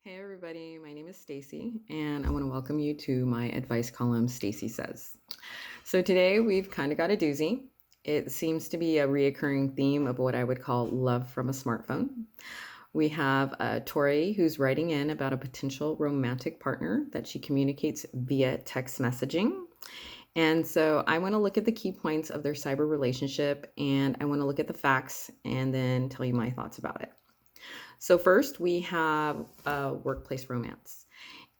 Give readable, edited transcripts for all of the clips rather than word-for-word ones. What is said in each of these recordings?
Hey everybody, my name is Stacy and I want to welcome you to my advice column, Stacy Says. So today we've kind of got a doozy. It seems to be a reoccurring theme of what I would call love from a smartphone. We have Tori who's writing in about a potential romantic partner that she communicates via text messaging. And so I want to look at the key points of their cyber relationship and I want to look at the facts and then tell you my thoughts about it. So first we have workplace romance,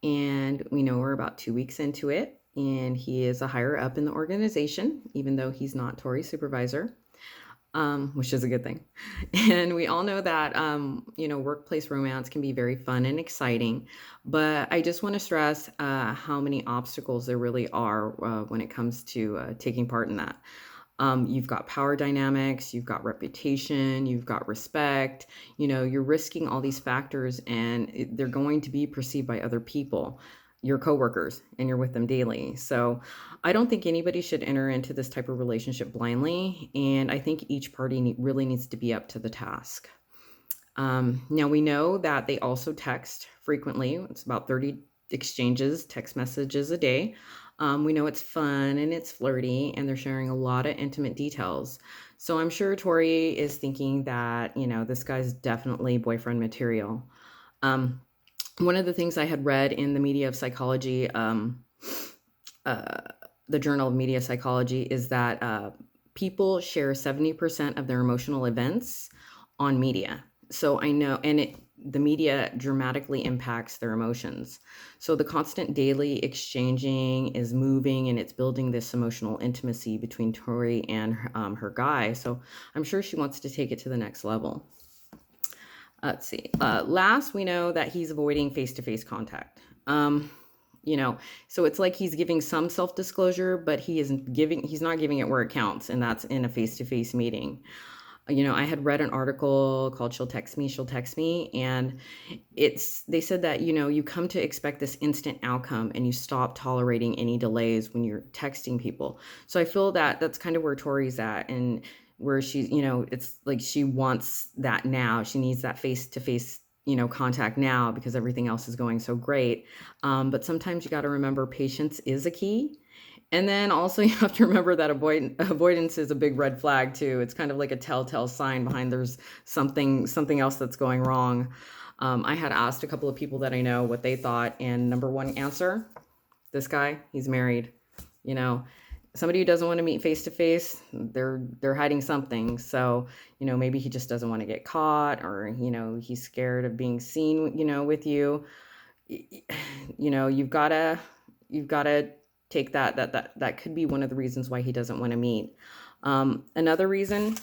and we know we're about 2 weeks into it, and he is a higher up in the organization, even though he's not Tori's supervisor, which is a good thing. And we all know that workplace romance can be very fun and exciting, but I just want to stress how many obstacles there really are when it comes to taking part in that. You've got power dynamics, you've got reputation, you've got respect. You're risking all these factors and they're going to be perceived by other people, your coworkers, and you're with them daily. So I don't think anybody should enter into this type of relationship blindly. And I think each party really needs to be up to the task. Now we know that they also text frequently. It's about 30 text messages a day. We know it's fun and it's flirty and they're sharing a lot of intimate details. So I'm sure Tori is thinking that, this guy's definitely boyfriend material. One of the things I had read in the Media of Psychology, the Journal of Media Psychology, is that people share 70% of their emotional events on media. So I know, and the media dramatically impacts their emotions. So the constant daily exchanging is moving and it's building this emotional intimacy between Tori and her guy. So I'm sure she wants to take it to the next level. Let's see. Last, we know that he's avoiding face-to-face contact. So it's like he's giving some self-disclosure, but he's not giving it where it counts, and that's in a face-to-face meeting. I had read an article called She'll Text Me, and they said that, you come to expect this instant outcome and you stop tolerating any delays when you're texting people. So I feel that that's kind of where Tori's at, and where she's, it's like she wants that now. She needs that face-to-face, contact now because everything else is going so great. But sometimes you got to remember patience is a key. And then also you have to remember that avoidance is a big red flag too. It's kind of like a telltale sign behind there's something else that's going wrong. I had asked a couple of people that I know what they thought, and number one answer, this guy, he's married. Somebody who doesn't want to meet face to face, they're hiding something. So, maybe he just doesn't want to get caught, or, he's scared of being seen, with you. You've got to take that could be one of the reasons why he doesn't want to meet. Another reason,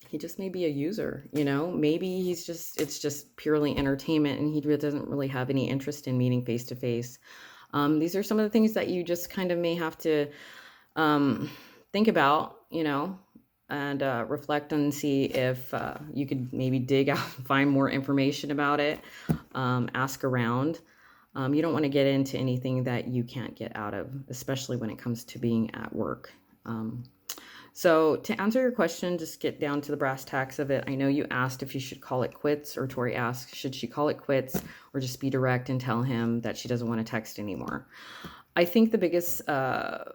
he just may be a user. Maybe it's just purely entertainment and he doesn't really have any interest in meeting face to face. These are some of the things that you just kind of may have to think about, and reflect and see if you could maybe dig out and find more information about it. Ask around. You don't want to get into anything that you can't get out of, especially when it comes to being at work. So to answer your question, just get down to the brass tacks of it. I know you asked if you should call it quits, or Tori asked, should she call it quits or just be direct and tell him that she doesn't want to text anymore? I think the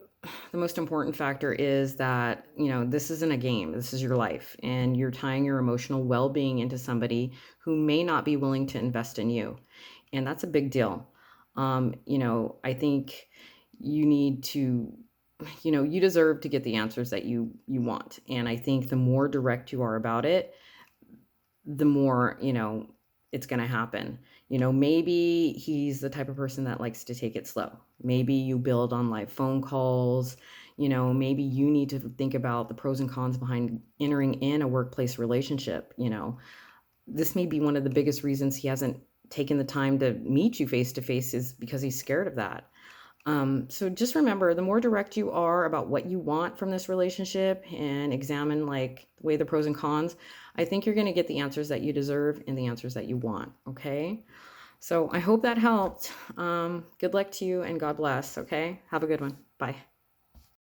most important factor is that, this isn't a game. This is your life, and you're tying your emotional well-being into somebody who may not be willing to invest in you. And that's a big deal. I think you need to, you deserve to get the answers that you want. And I think the more direct you are about it, the more, it's going to happen. Maybe he's the type of person that likes to take it slow. Maybe you build on live phone calls. Maybe you need to think about the pros and cons behind entering in a workplace relationship. This may be one of the biggest reasons he hasn't taken the time to meet you face to face, is because he's scared of that. So just remember, the more direct you are about what you want from this relationship and examine the pros and cons, I think you're going to get the answers that you deserve and the answers that you want. Okay. So I hope that helped. Good luck to you and God bless. Okay. Have a good one. Bye.